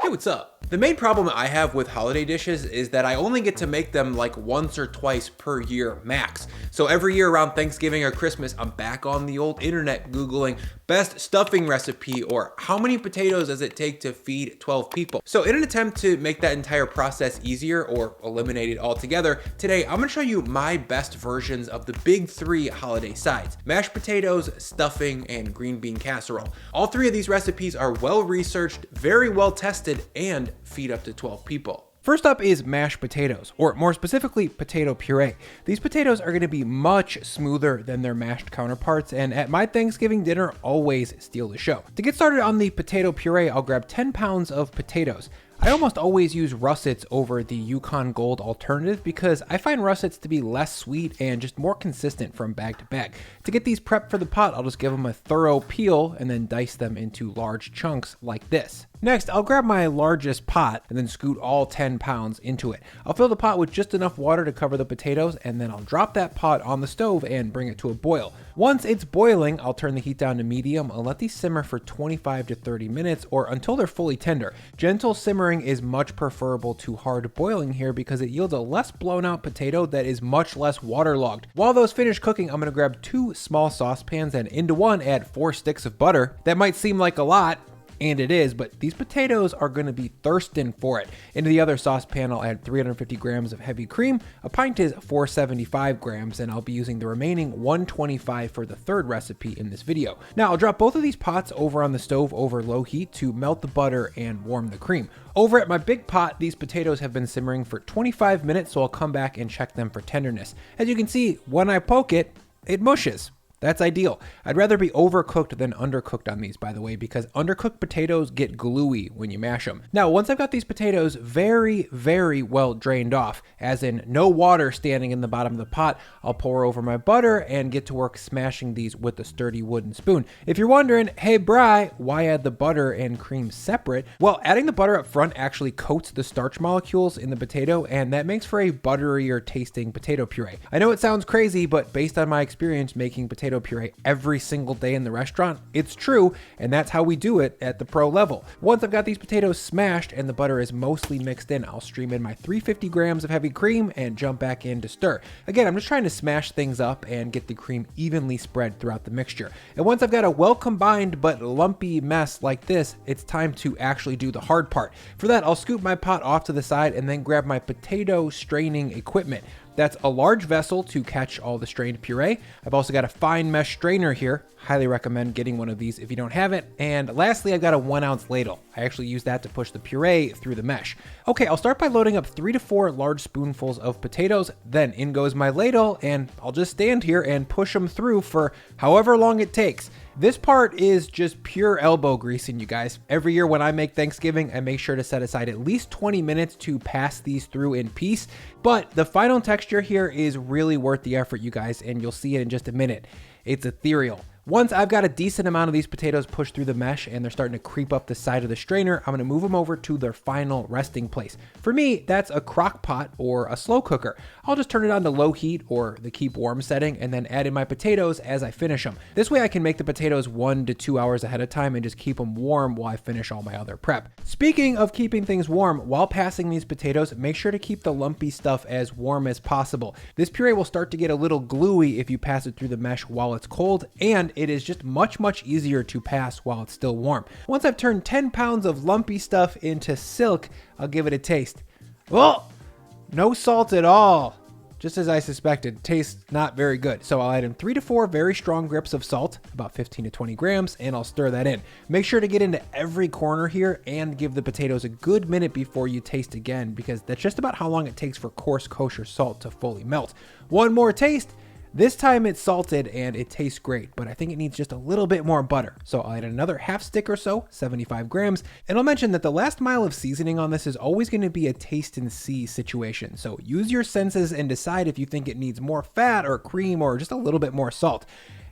Hey, what's up? The main problem I have with holiday dishes is that I only get to make them like once or twice per year max. So every year around Thanksgiving or Christmas, I'm back on the old internet Googling best stuffing recipe or how many potatoes does it take to feed 12 people. So in an attempt to make that entire process easier or eliminate it altogether, today I'm gonna show you my best versions of the big three holiday sides: mashed potatoes, stuffing, and green bean casserole. All three of these recipes are well researched, very well tested, and feed up to 12 people. First up is mashed potatoes, or more specifically, potato puree. These potatoes are gonna be much smoother than their mashed counterparts, and at my Thanksgiving dinner, always steal the show. To get started on the potato puree, I'll grab 10 pounds of potatoes. I almost always use Russets over the Yukon Gold alternative because I find Russets to be less sweet and just more consistent from bag to bag. To get these prepped for the pot, I'll just give them a thorough peel and then dice them into large chunks like this. Next, I'll grab my largest pot and then scoot all 10 pounds into it. I'll fill the pot with just enough water to cover the potatoes, and then I'll drop that pot on the stove and bring it to a boil. Once it's boiling, I'll turn the heat down to medium and let these simmer for 25 to 30 minutes or until they're fully tender. Gentle simmering is much preferable to hard boiling here because it yields a less blown out potato that is much less waterlogged. While those finish cooking, I'm gonna grab 2 small saucepans and into one add 4 sticks of butter. That might seem like a lot, and it is, but these potatoes are going to be thirsting for it. Into the other saucepan, I'll add 350 grams of heavy cream. A pint is 475 grams, and I'll be using the remaining 125 for the third recipe in this video. Now, I'll drop both of these pots over on the stove over low heat to melt the butter and warm the cream. Over at my big pot, these potatoes have been simmering for 25 minutes, so I'll come back and check them for tenderness. As you can see, when I poke it, it mushes. That's ideal. I'd rather be overcooked than undercooked on these, by the way, because undercooked potatoes get gluey when you mash them. Now, once I've got these potatoes very, very well drained off, as in no water standing in the bottom of the pot, I'll pour over my butter and get to work smashing these with a sturdy wooden spoon. If you're wondering, hey Bri, why add the butter and cream separate? Well, adding the butter up front actually coats the starch molecules in the potato, and that makes for a butterier tasting potato puree. I know it sounds crazy, but based on my experience making potato puree every single day in the restaurant, it's true, and that's how we do it at the pro level. Once I've got these potatoes smashed and the butter is mostly mixed in, I'll stream in my 350 grams of heavy cream and jump back in to stir. Again, I'm just trying to smash things up and get the cream evenly spread throughout the mixture. And once I've got a well combined but lumpy mess like this, it's time to actually do the hard part. For that, I'll scoop my pot off to the side and then grab my potato straining equipment. That's a large vessel to catch all the strained puree. I've also got a fine mesh strainer here. Highly recommend getting one of these if you don't have it. And lastly, I've got a 1-ounce ladle. I actually use that to push the puree through the mesh. Okay, I'll start by loading up 3 to 4 large spoonfuls of potatoes. Then in goes my ladle, and I'll just stand here and push them through for however long it takes. This part is just pure elbow greasing, you guys. Every year when I make Thanksgiving, I make sure to set aside at least 20 minutes to pass these through in peace. But the final texture here is really worth the effort, you guys, and you'll see it in just a minute. It's ethereal. Once I've got a decent amount of these potatoes pushed through the mesh and they're starting to creep up the side of the strainer, I'm gonna move them over to their final resting place. For me, that's a crock pot or a slow cooker. I'll just turn it on to low heat or the keep warm setting and then add in my potatoes as I finish them. This way I can make the potatoes 1 to 2 hours ahead of time and just keep them warm while I finish all my other prep. Speaking of keeping things warm, while passing these potatoes, make sure to keep the lumpy stuff as warm as possible. This puree will start to get a little gluey if you pass it through the mesh while it's cold, and it is just much easier to pass while it's still warm. Once I've turned 10 pounds of lumpy stuff into silk, I'll give it a taste. Well, no salt at all. Just as I suspected, tastes not very good. So I'll add in 3 to 4 very strong grips of salt, about 15 to 20 grams, and I'll stir that in. Make sure to get into every corner here and give the potatoes a good minute before you taste again, because that's just about how long it takes for coarse kosher salt to fully melt. One more taste. This time it's salted and it tastes great, but I think it needs just a little bit more butter. So I'll add another half stick or so, 75 grams. And I'll mention that the last mile of seasoning on this is always going to be a taste and see situation. So use your senses and decide if you think it needs more fat or cream or just a little bit more salt.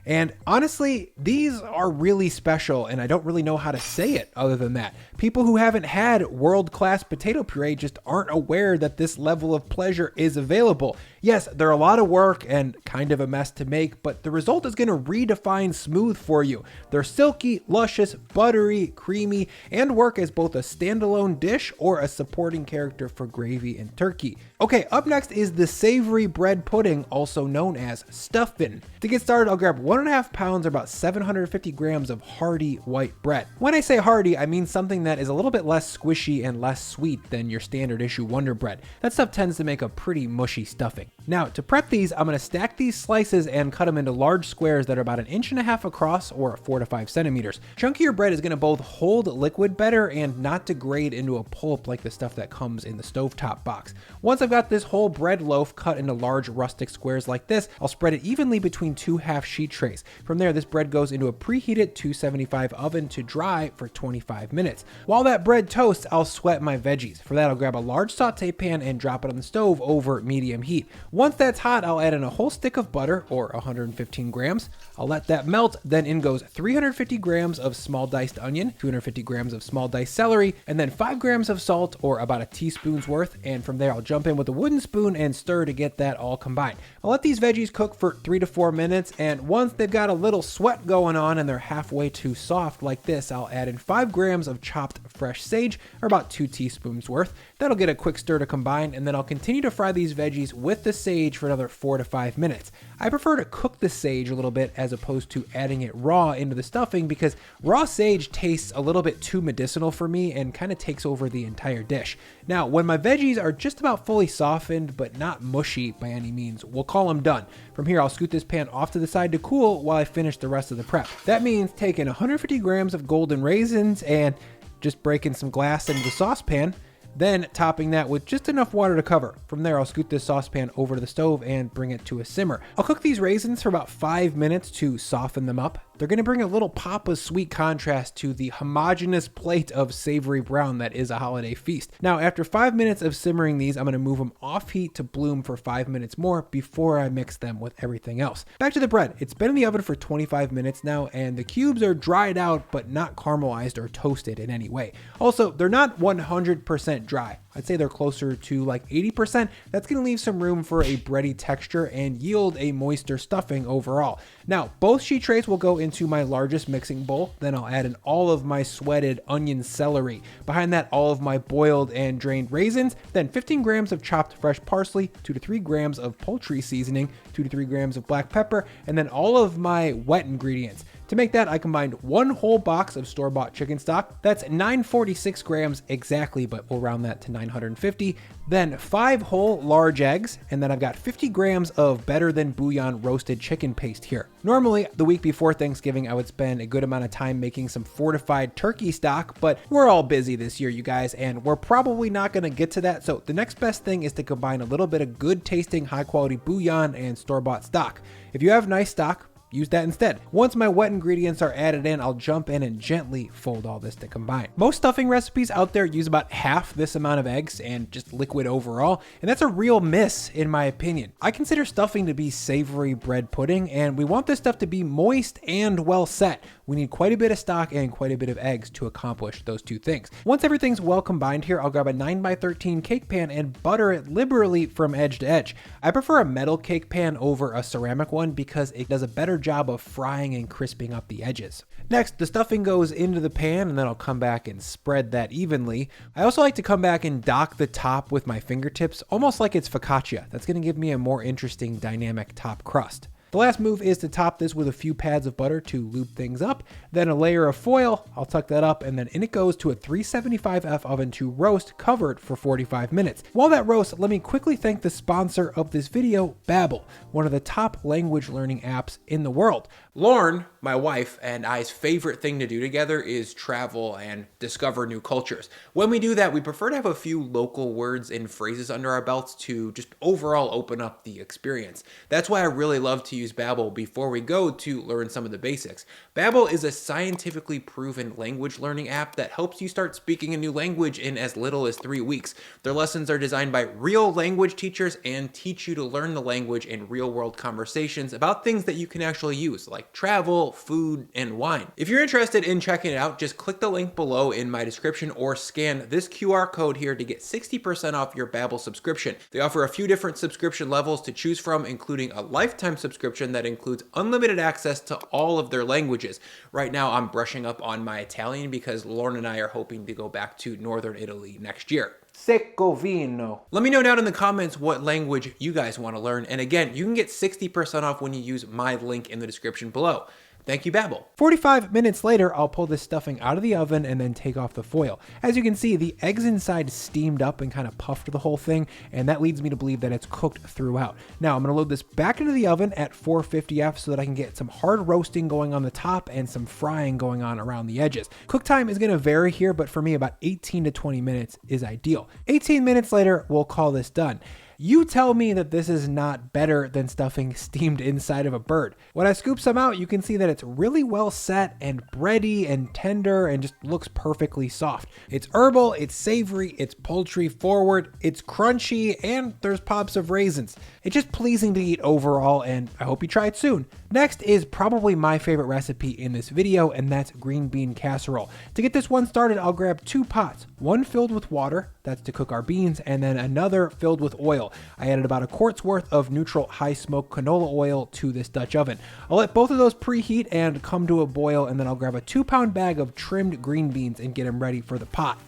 And honestly, these are really special, and I don't really know how to say it other than that. People who haven't had world-class potato puree just aren't aware that this level of pleasure is available. Yes, they're a lot of work and kind of a mess to make, but the result is going to redefine smooth for you. They're silky, luscious, buttery, creamy, and work as both a standalone dish or a supporting character for gravy and turkey. Okay, up next is the savory bread pudding, also known as stuffing. To get started, I'll grab 1.5 pounds or about 750 grams of hearty white bread. When I say hearty, I mean something that is a little bit less squishy and less sweet than your standard issue Wonder Bread. That stuff tends to make a pretty mushy stuffing. Now, to prep these, I'm going to stack these slices and cut them into large squares that are about 1.5 inches across or 4 to 5 centimeters. Chunkier bread is going to both hold liquid better and not degrade into a pulp like the stuff that comes in the stovetop box. Once I've got this whole bread loaf cut into large rustic squares like this, I'll spread it evenly between 2 half sheet trays. From there, this bread goes into a preheated 275 oven to dry for 25 minutes. While that bread toasts, I'll sweat my veggies. For that, I'll grab a large saute pan and drop it on the stove over medium heat. Once that's hot, I'll add in a whole stick of butter, or 115 grams. I'll let that melt, then in goes 350 grams of small diced onion, 250 grams of small diced celery, and then 5 grams of salt, or about a teaspoon's worth. And from there, I'll jump in with a wooden spoon and stir to get that all combined. I'll let these veggies cook for 3 to 4 minutes, and once they've got a little sweat going on and they're halfway too soft like this, I'll add in 5 grams of chopped fresh sage, or about 2 teaspoons worth. That'll get a quick stir to combine, and then I'll continue to fry these veggies with the sage for another 4 to 5 minutes. I prefer to cook the sage a little bit as opposed to adding it raw into the stuffing, because raw sage tastes a little bit too medicinal for me and kind of takes over the entire dish. Now, when my veggies are just about fully softened but not mushy by any means, we'll call them done. From here, I'll scoot this pan off to the side to cool while I finish the rest of the prep. That means taking 150 grams of golden raisins and just breaking some glass into the saucepan, then topping that with just enough water to cover. From there, I'll scoot this saucepan over to the stove and bring it to a simmer. I'll cook these raisins for about 5 minutes to soften them up. They're going to bring a little pop of sweet contrast to the homogeneous plate of savory brown that is a holiday feast. Now, after 5 minutes of simmering these, I'm going to move them off heat to bloom for 5 minutes more before I mix them with everything else. Back to the bread. It's been in the oven for 25 minutes now, and the cubes are dried out but not caramelized or toasted in any way. Also, they're not 100% dry. I'd say they're closer to like 80%. That's going to leave some room for a bready texture and yield a moister stuffing overall. Now, both sheet trays will go into my largest mixing bowl. Then I'll add in all of my sweated onion celery. Behind that, all of my boiled and drained raisins. Then 15 grams of chopped fresh parsley, 2 to 3 grams of poultry seasoning, 2 to 3 grams of black pepper, and then all of my wet ingredients. To make that, I combined 1 whole box of store-bought chicken stock. That's 946 grams exactly, but we'll round that to 950. Then 5 whole large eggs, and then I've got 50 grams of better than bouillon roasted chicken paste here. Normally, the week before Thanksgiving, I would spend a good amount of time making some fortified turkey stock, but we're all busy this year, you guys, and we're probably not going to get to that. So the next best thing is to combine a little bit of good tasting, high quality bouillon and store-bought stock. If you have nice stock, use that instead. Once my wet ingredients are added in, I'll jump in and gently fold all this to combine. Most stuffing recipes out there use about half this amount of eggs and just liquid overall, and that's a real miss in my opinion. I consider stuffing to be savory bread pudding, and we want this stuff to be moist and well set. We need quite a bit of stock and quite a bit of eggs to accomplish those two things. Once everything's well combined here, I'll grab a 9x13 cake pan and butter it liberally from edge to edge. I prefer a metal cake pan over a ceramic one because it does a better job of frying and crisping up the edges. Next, the stuffing goes into the pan, and then I'll come back and spread that evenly. I also like to come back and dock the top with my fingertips, almost like it's focaccia. That's going to give me a more interesting dynamic top crust. The last move is to top this with a few pads of butter to lube things up, then a layer of foil, I'll tuck that up, and then in it goes to a 375F oven to roast, covered for 45 minutes. While that roasts, let me quickly thank the sponsor of this video, Babbel, one of the top language learning apps in the world. Lauren, my wife, and I's favorite thing to do together is travel and discover new cultures. When we do that, we prefer to have a few local words and phrases under our belts to just overall open up the experience. That's why I really love to use use Babbel before we go to learn some of the basics. Babbel is a scientifically proven language learning app that helps you start speaking a new language in as little as 3 weeks. Their lessons are designed by real language teachers and teach you to learn the language in real-world conversations about things that you can actually use, like travel, food, and wine. If you're interested in checking it out, just click the link below in my description or scan this QR code here to get 60% off your Babbel subscription. They offer a few different subscription levels to choose from, including a lifetime subscription that includes unlimited access to all of their languages. Right now, I'm brushing up on my Italian because Lauren and I are hoping to go back to northern Italy next year. Secco vino. Let me know down in the comments what language you guys want to learn. And again, you can get 60% off when you use my link in the description below. Thank you, Babbel. 45 minutes later, I'll pull this stuffing out of the oven and then take off the foil. As you can see, the eggs inside steamed up and kind of puffed the whole thing, and that leads me to believe that it's cooked throughout. Now, I'm going to load this back into the oven at 450F so that I can get some hard roasting going on the top and some frying going on around the edges. Cook time is going to vary here, but for me, about 18 to 20 minutes is ideal. 18 minutes later, we'll call this done. You tell me that this is not better than stuffing steamed inside of a bird. When I scoop some out, you can see that it's really well set and bready and tender and just looks perfectly soft. It's herbal, it's savory, it's poultry forward, it's crunchy, and there's pops of raisins. It's just pleasing to eat overall, and I hope you try it soon. Next is probably my favorite recipe in this video, and that's green bean casserole. To get this one started, I'll grab 2 pots, one filled with water, that's to cook our beans, and then another filled with oil. I added about a quart's worth of neutral high smoke canola oil to this Dutch oven. I'll let both of those preheat and come to a boil, and then I'll grab a 2-pound bag of trimmed green beans and get them ready for the pot.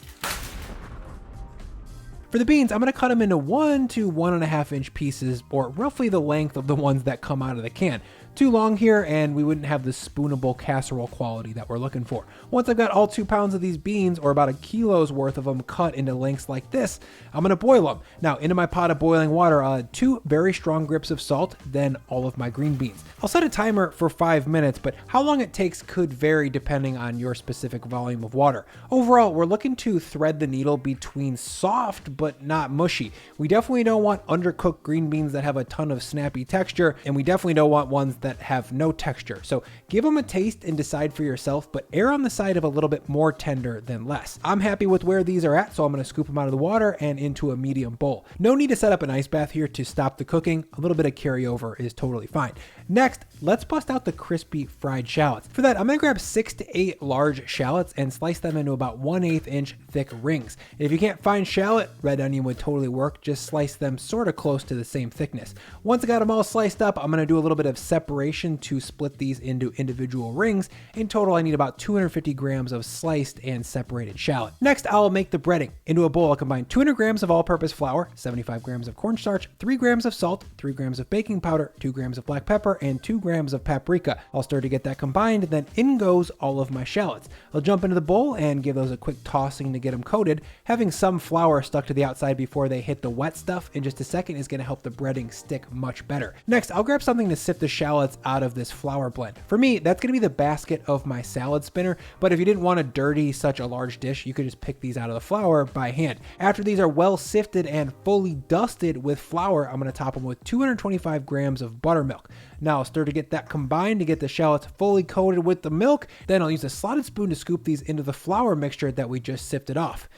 For the beans, I'm going to cut them into 1 to 1.5 inch pieces, or roughly the length of the ones that come out of the can. Too long here, and we wouldn't have the spoonable casserole quality that we're looking for. Once I've got all 2 pounds of these beans, or about a kilo's worth of them, cut into lengths like this, I'm going to boil them. Now, into my pot of boiling water, I'll add 2 very strong grips of salt, then all of my green beans. I'll set a timer for 5 minutes, but how long it takes could vary depending on your specific volume of water. Overall, we're looking to thread the needle between soft but not mushy. We definitely don't want undercooked green beans that have a ton of snappy texture, and we definitely don't want ones that have no texture. So give them a taste and decide for yourself, but err on the side of a little bit more tender than less. I'm happy with where these are at, so I'm going to scoop them out of the water and into a medium bowl. No need to set up an ice bath here to stop the cooking. A little bit of carryover is totally fine. Next, let's bust out the crispy fried shallots. For that, I'm going to grab 6 to 8 large shallots and slice them into about 1/8 inch thick rings. If you can't find shallot, red onion would totally work. Just slice them sort of close to the same thickness. Once I got them all sliced up, I'm going to do a little bit of separation to split these into individual rings. In total, I need about 250 grams of sliced and separated shallot. Next, I'll make the breading. Into a bowl, I'll combine 200 grams of all-purpose flour, 75 grams of cornstarch, 3 grams of salt, 3 grams of baking powder, 2 grams of black pepper, and 2 grams of paprika. I'll stir to get that combined, then in goes all of my shallots. I'll jump into the bowl and give those a quick tossing to get them coated. Having some flour stuck to the outside before they hit the wet stuff in just a second is going to help the breading stick much better. Next, I'll grab something to sift the shallots out of this flour blend. For me, that's going to be the basket of my salad spinner, but if you didn't want to dirty such a large dish, you could just pick these out of the flour by hand. After these are well sifted and fully dusted with flour, I'm going to top them with 225 grams of buttermilk. Now I'll stir to get that combined to get the shallots fully coated with the milk. Then I'll use a slotted spoon to scoop these into the flour mixture that we just sifted off.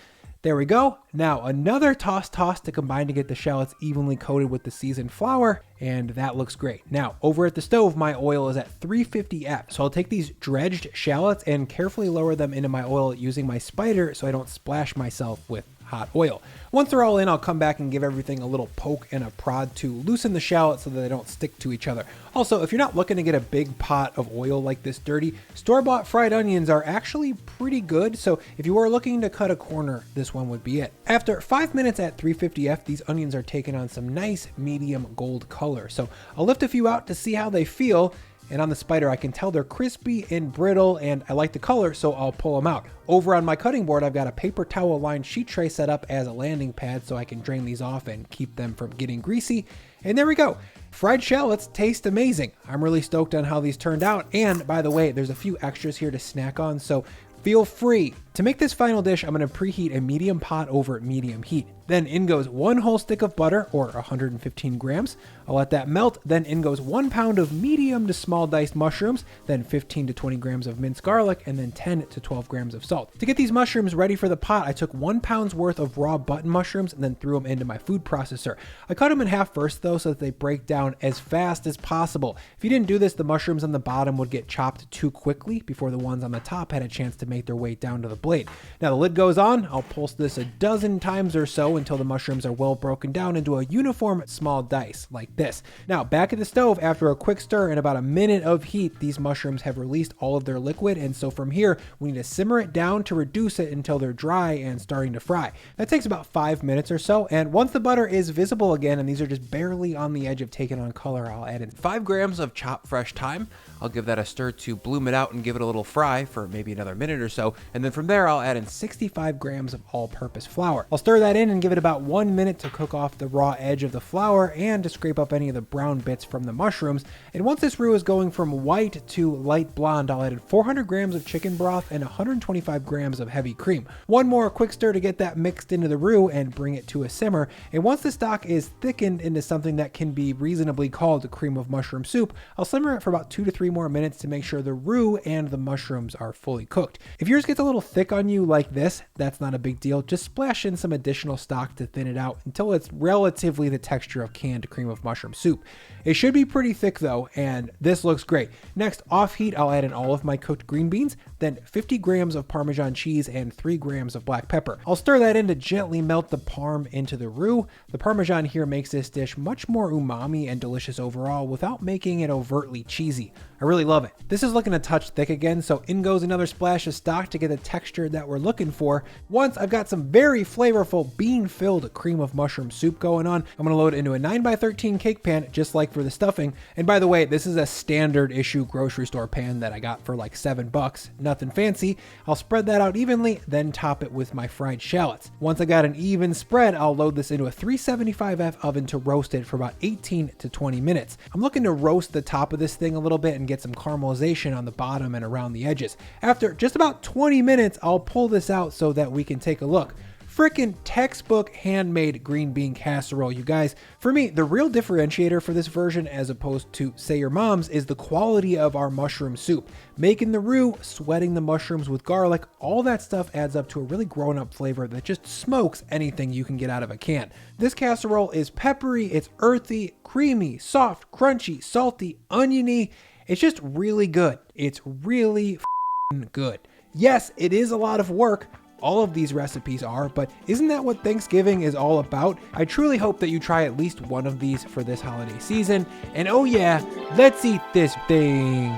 There we go. Now another toss to combine to get the shallots evenly coated with the seasoned flour, and that looks great. Now over at the stove, my oil is at 350F, so I'll take these dredged shallots and carefully lower them into my oil using my spider so I don't splash myself with hot oil. Once they're all in, I'll come back and give everything a little poke and a prod to loosen the shallots so that they don't stick to each other. Also, if you're not looking to get a big pot of oil like this dirty, store-bought fried onions are actually pretty good, so if you were looking to cut a corner, this one would be it. After 5 minutes at 350F, these onions are taking on some nice medium gold color, so I'll lift a few out to see how they feel. And on the spider, I can tell they're crispy and brittle, and I like the color, so I'll pull them out. Over on my cutting board, I've got a paper towel lined sheet tray set up as a landing pad so I can drain these off and keep them from getting greasy. And there we go. Fried shallots taste amazing. I'm really stoked on how these turned out. And by the way, there's a few extras here to snack on, so feel free To make this final dish, I'm going to preheat a medium pot over medium heat. Then in goes 1 whole stick of butter, or 115 grams. I'll let that melt. Then in goes 1 pound of medium to small diced mushrooms, then 15 to 20 grams of minced garlic, and then 10 to 12 grams of salt. To get these mushrooms ready for the pot, I took 1 pound's worth of raw button mushrooms and then threw them into my food processor. I cut them in half first though, so that they break down as fast as possible. If you didn't do this, the mushrooms on the bottom would get chopped too quickly before the ones on the top had a chance to make their way down to the blade. Now the lid goes on. I'll pulse this a dozen times or so until the mushrooms are well broken down into a uniform small dice like this. Now back at the stove, after a quick stir and about a minute of heat, these mushrooms have released all of their liquid, and so from here we need to simmer it down to reduce it until they're dry and starting to fry. That takes about 5 minutes or so, and once the butter is visible again and these are just barely on the edge of taking on color, I'll add in 5 grams of chopped fresh thyme. I'll give that a stir to bloom it out and give it a little fry for maybe another minute or so, and then from there I'll add in 65 grams of all-purpose flour. I'll stir that in and give it about 1 minute to cook off the raw edge of the flour and to scrape up any of the brown bits from the mushrooms. And once this roux is going from white to light blonde, I'll add in 400 grams of chicken broth and 125 grams of heavy cream. One more quick stir to get that mixed into the roux and bring it to a simmer. And once the stock is thickened into something that can be reasonably called a cream of mushroom soup, I'll simmer it for about 2 to 3 more minutes to make sure the roux and the mushrooms are fully cooked. If yours gets a little thick on you like this, that's not a big deal. Just splash in some additional stock to thin it out until it's relatively the texture of canned cream of mushroom soup. It should be pretty thick though, and this looks great. Next, off heat, I'll add in all of my cooked green beans, then 50 grams of Parmesan cheese and 3 grams of black pepper. I'll stir that in to gently melt the parm into the roux. The Parmesan here makes this dish much more umami and delicious overall without making it overtly cheesy. I really love it. This is looking a touch thick again, so in goes another splash of stock to get the texture that we're looking for. Once I've got some very flavorful bean-filled cream of mushroom soup going on, I'm going to load it into a 9x13 cake pan, just like for the stuffing. And by the way, this is a standard issue grocery store pan that I got for like $7. Nothing fancy. I'll spread that out evenly, then top it with my fried shallots. Once I got an even spread, I'll load this into a 375F oven to roast it for about 18 to 20 minutes. I'm looking to roast the top of this thing a little bit and get some caramelization on the bottom and around the edges. After just about 20 minutes, I'll pull this out so that we can take a look. Frickin' textbook handmade green bean casserole, you guys. For me, the real differentiator for this version, as opposed to, say, your mom's, is the quality of our mushroom soup. Making the roux, sweating the mushrooms with garlic, all that stuff adds up to a really grown-up flavor that just smokes anything you can get out of a can. This casserole is peppery, it's earthy, creamy, soft, crunchy, salty, oniony. It's just really good. It's really f***ing good. Yes, it is a lot of work. All of these recipes are, but isn't that what Thanksgiving is all about? I truly hope that you try at least one of these for this holiday season. And oh yeah, let's eat this thing.